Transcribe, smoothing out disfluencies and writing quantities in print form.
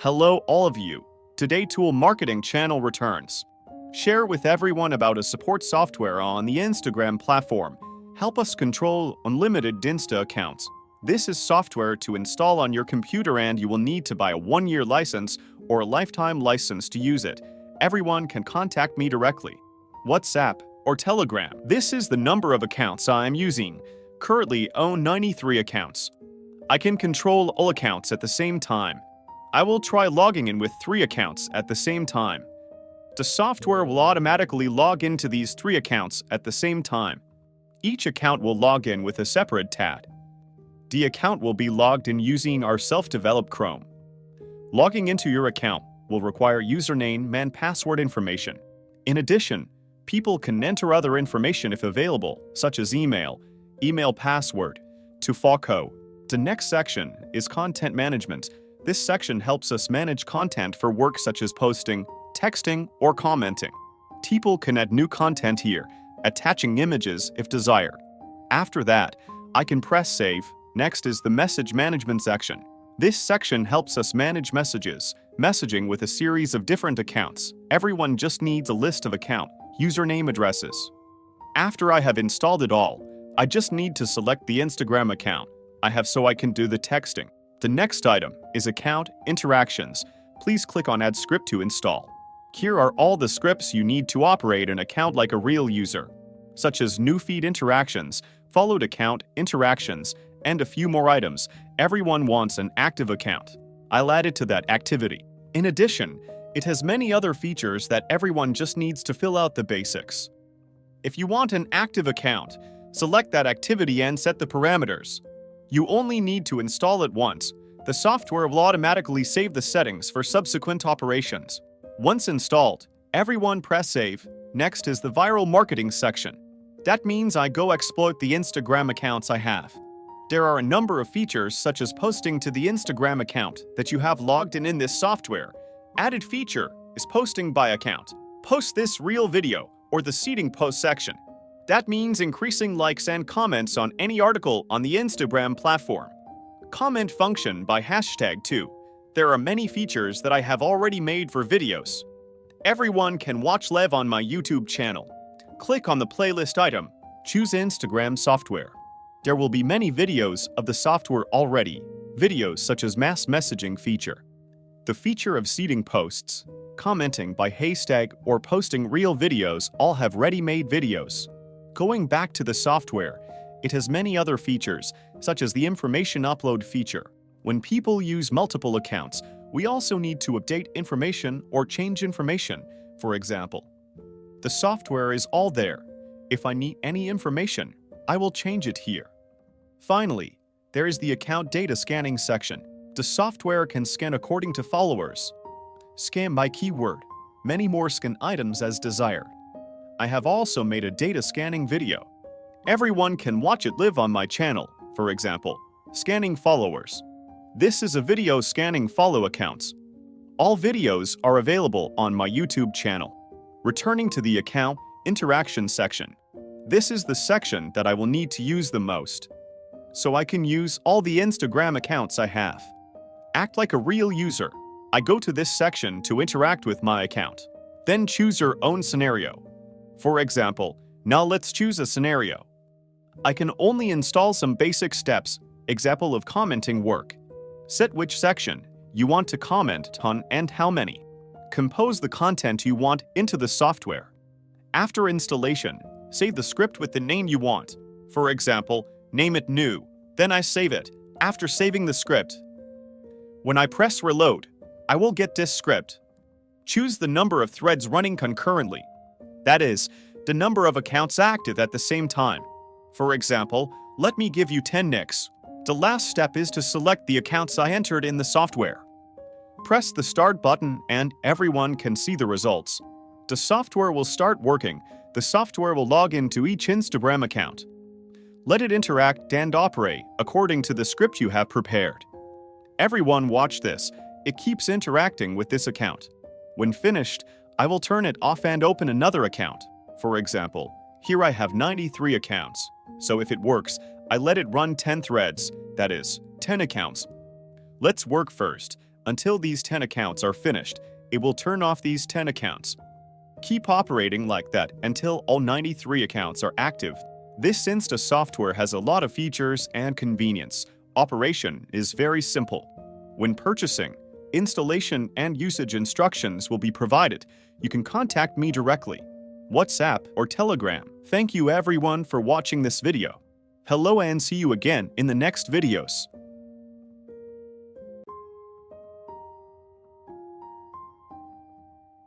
Hello all of you. Today Tool Marketing channel returns. Share with everyone about a support software on the Instagram platform. Help us control unlimited Insta accounts. This is software to install on your computer and you will need to buy a 1-year license or a lifetime license to use it. Everyone can contact me directly. WhatsApp or Telegram. This is the number of accounts I am using. Currently own 93 accounts. I can control all accounts at the same time. I will try logging in with 3 accounts at the same time. The software will automatically log into these 3 accounts at the same time. Each account will log in with a separate tab. The account will be logged in using our self-developed Chrome. Logging into your account will require username and password information. In addition, people can enter other information if available, such as email password, to FOCO. The next section is content management. This section helps us manage content for work such as posting, texting, or commenting. People can add new content here, attaching images if desired. After that, I can press save. Next is the message management section. This section helps us manage messaging with a series of different accounts. Everyone just needs a list of account, username addresses. After I have installed it all, I just need to select the Instagram account I have so I can do the texting. The next item is account interactions. Please click on Add Script to install. Here are all the scripts you need to operate an account like a real user, such as new feed interactions, followed account interactions, and a few more items. Everyone wants an active account. I'll add it to that activity. In addition, it has many other features that everyone just needs to fill out the basics. If you want an active account, select that activity and set the parameters. You only need to install it once. The software will automatically save the settings for subsequent operations. Once installed, everyone press save. Next is the viral marketing section. That means I go exploit the Instagram accounts I have. There are a number of features such as posting to the Instagram account that you have logged in this software. Added feature is posting by account. Post this real video or the seeding post section. That means increasing likes and comments on any article on the Instagram platform. Comment function by hashtag too. There are many features that I have already made for videos. Everyone can watch live on my YouTube channel. Click on the playlist item. Choose Instagram software. There will be many videos of the software already. Videos such as mass messaging feature. The feature of seeding posts, commenting by hashtag, or posting real videos all have ready-made videos. Going back to the software, it has many other features, such as the information upload feature. When people use multiple accounts, we also need to update information or change information, for example. The software is all there. If I need any information, I will change it here. Finally, there is the account data scanning section. The software can scan according to followers, scan by keyword, many more scan items as desired. I have also made a data scanning video. Everyone can watch it live on my channel, for example, scanning followers. This is a video scanning follow accounts. All videos are available on my YouTube channel. Returning to the account interaction section. This is the section that I will need to use the most, so I can use all the Instagram accounts I have. Act like a real user. I go to this section to interact with my account. Then choose your own scenario. For example, now let's choose a scenario. I can only install some basic steps, example of commenting work. Set which section you want to comment on and how many. Compose the content you want into the software. After installation, save the script with the name you want. For example, name it new. Then I save it. After saving the script, when I press reload, I will get this script. Choose the number of threads running concurrently. That is, the number of accounts active at the same time. For example, let me give you 10 nicks. The last step is to select the accounts I entered in the software. Press the start button and everyone can see the results. The software will start working. The software will log into each Instagram account. Let it interact and operate according to the script you have prepared. Everyone watch this. It keeps interacting with this account. When finished, I will turn it off and open another account. For example, here I have 93 accounts. So if it works, I let it run 10 threads, that is, 10 accounts. Let's work first. Until these 10 accounts are finished, it will turn off these 10 accounts. Keep operating like that until all 93 accounts are active. This Insta software has a lot of features and convenience. Operation is very simple. When purchasing, installation and usage instructions will be provided. You can contact me directly, WhatsApp or Telegram. Thank you everyone for watching this video. Hello and see you again in the next videos.